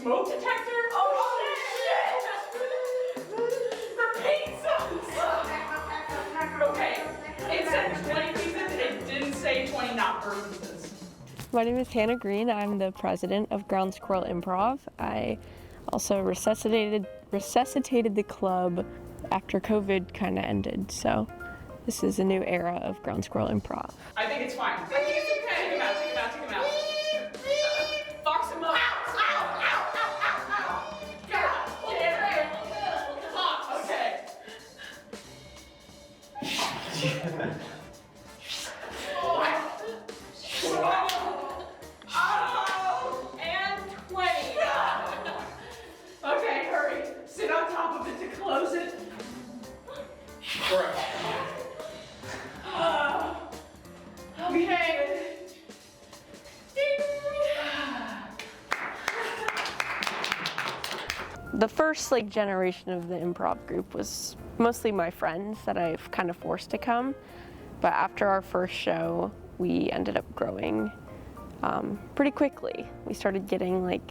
smoke detector? Oh shit! For pizzas! Okay, it said 20 pizzas, it didn't say 20 not burger pizzas. My name is Hannah Greene. I'm the president of Ground Squirrel Improv. I also resuscitated the club after COVID kind of ended, so this is a new era of Ground Squirrel Improv. I think it's fine. I think it's okay. Take him out, take him out, take him out. Box him up. Ow, ow, ow, ow, ow, ow. God damn it. Hot, okay. Oh, and 20. Okay, hurry. Sit on top of it to close it. Okay. The first generation of the improv group was mostly my friends that I've kind of forced to come, but after our first show we ended up growing pretty quickly. We started getting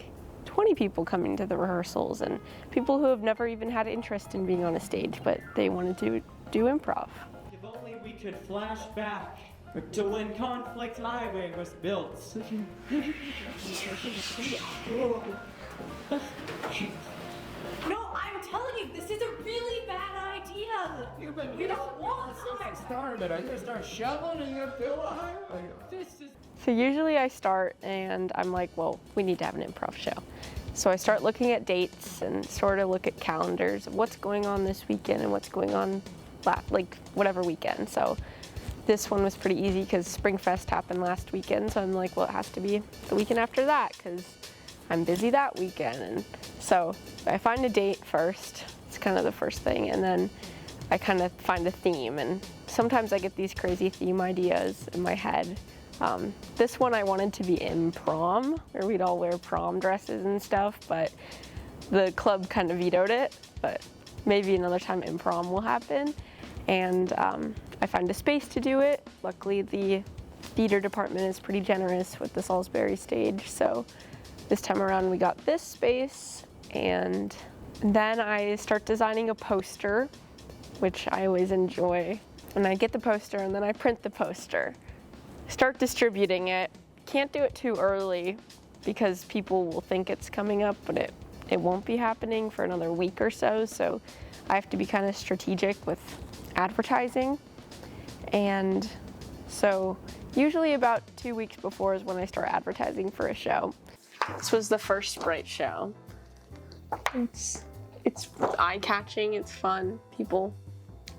20 people coming to the rehearsals and people who have never even had interest in being on a stage, but they wanted to do improv. If only we could flash back to when Conflict Highway was built. No, I'm telling you, this is a really bad idea. We don't want to started. I just start shoveling and you fill a highway. So usually I start and I'm like, well, we need to have an improv show. So I start looking at dates and sort of look at calendars of what's going on this weekend and what's going on whatever weekend. So this one was pretty easy because Springfest happened last weekend. So I'm like, well, it has to be the weekend after that because I'm busy that weekend. And so I find a date first. It's kind of the first thing. And then I kind of find a theme. And sometimes I get these crazy theme ideas in my head. This one I wanted to be in prom, where we'd all wear prom dresses and stuff, but the club kind of vetoed it, but maybe another time in prom will happen. And I find a space to do it. Luckily, the theater department is pretty generous with the Salisbury stage, so this time around we got this space, and then I start designing a poster, which I always enjoy. And I get the poster and then I print the poster. Start distributing it. Can't do it too early because people will think it's coming up, but it won't be happening for another week or so. So I have to be kind of strategic with advertising. And so usually about 2 weeks before is when I start advertising for a show. This was the first Sprite show. It's eye-catching, it's fun, people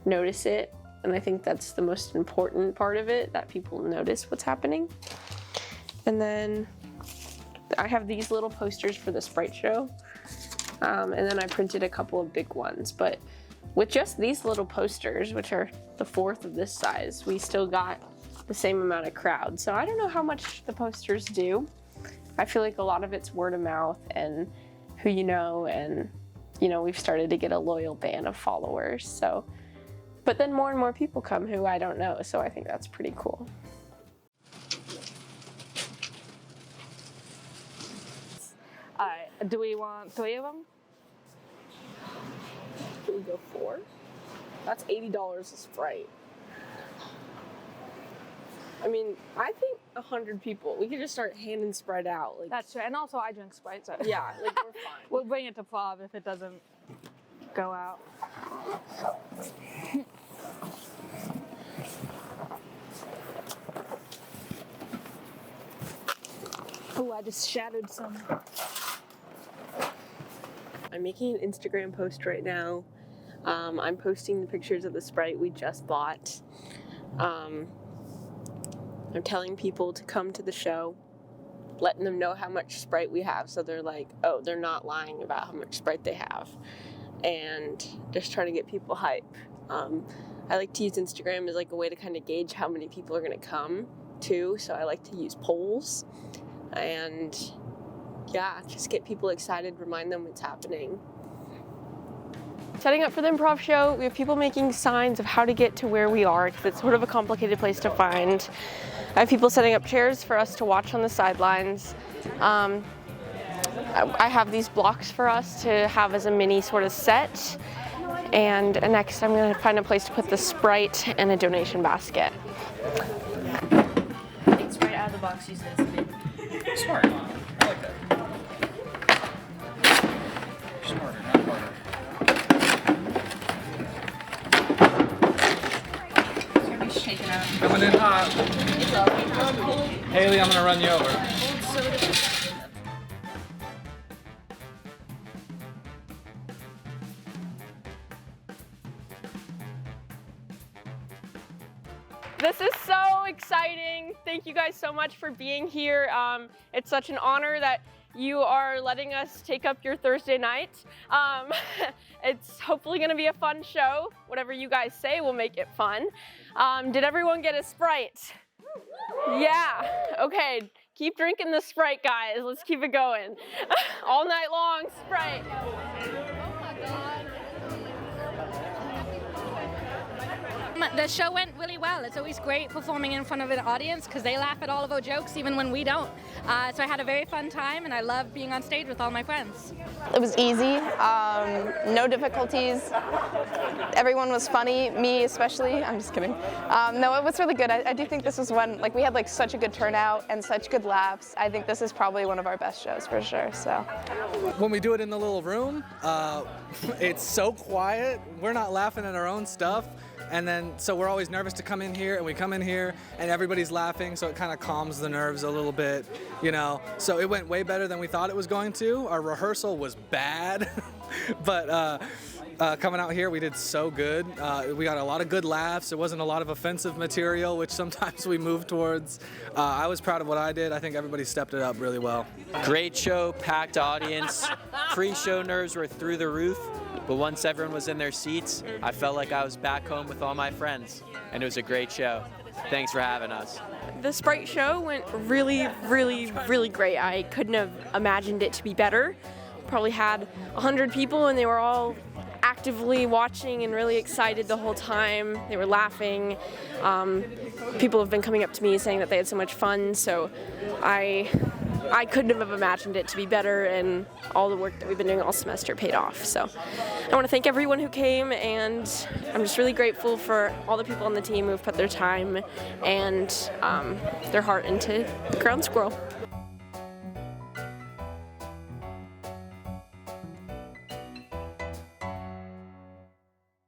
notice it. And I think that's the most important part of it, that people notice what's happening. And then I have these little posters for the Sprite show. And then I printed a couple of big ones. But with just these little posters, which are the fourth of this size, we still got the same amount of crowd. So I don't know how much the posters do. I feel like a lot of it's word of mouth and who you know, and we've started to get a loyal band of followers. So. But then more and more people come who I don't know, so I think that's pretty cool. Do we want 3 of them? Can we go 4? That's $80 a Sprite. I mean, I think 100 people. We could just start handing Sprite out. That's true, and also I drink Sprite, so yeah, we're fine. We'll bring it to prom if it doesn't go out. Oh, I just shattered some. I'm making an Instagram post right now. I'm posting the pictures of the Sprite we just bought. I'm telling people to come to the show, letting them know how much Sprite we have, so they're like, oh, they're not lying about how much Sprite they have. And just trying to get people hype. I like to use Instagram as a way to kind of gauge how many people are going to come too, so I like to use polls and just get people excited, remind them what's happening. Setting up for the improv show, we have people making signs of how to get to where we are because it's sort of a complicated place to find. I have people setting up chairs for us to watch on the sidelines. I have these blocks for us to have as a mini sort of set. And next I'm going to find a place to put the Sprite and a donation basket. It's right out of the box, you said. Smart. I like that. Smarter, not harder. It's gonna be shaken out. Coming in hot. Haley, I'm gonna run you over. This is so exciting. Thank you guys so much for being here. It's such an honor that you are letting us take up your Thursday night. It's hopefully gonna be a fun show. Whatever you guys say will make it fun. Did everyone get a Sprite? Yeah, okay. Keep drinking the Sprite, guys. Let's keep it going. All night long, Sprite. The show went really well. It's always great performing in front of an audience because they laugh at all of our jokes even when we don't. So I had a very fun time and I love being on stage with all my friends. It was easy, no difficulties. Everyone was funny, me especially. I'm just kidding. No, it was really good. I do think this was one, like we had like such a good turnout and such good laughs. I think this is probably one of our best shows for sure, so. When we do it in the little room, it's so quiet. We're not laughing at our own stuff. And then, so we're always nervous to come in here, and we come in here, and everybody's laughing, so it kind of calms the nerves a little bit, you know. So it went way better than we thought it was going to. Our rehearsal was bad, but coming out here, we did so good. We got a lot of good laughs. There wasn't a lot of offensive material, which sometimes we move towards. I was proud of what I did. I think everybody stepped it up really well. Great show, packed audience. Pre-show nerves were through the roof. But once everyone was in their seats, I felt like I was back home with all my friends, and it was a great show. Thanks for having us. The Sprite show went really, really, really great. I couldn't have imagined it to be better. Probably had 100 people and they were all actively watching and really excited the whole time. They were laughing. People have been coming up to me saying that they had so much fun, so I couldn't have imagined it to be better, and all the work that we've been doing all semester paid off. So I want to thank everyone who came, and I'm just really grateful for all the people on the team who've put their time and their heart into Ground Squirrel.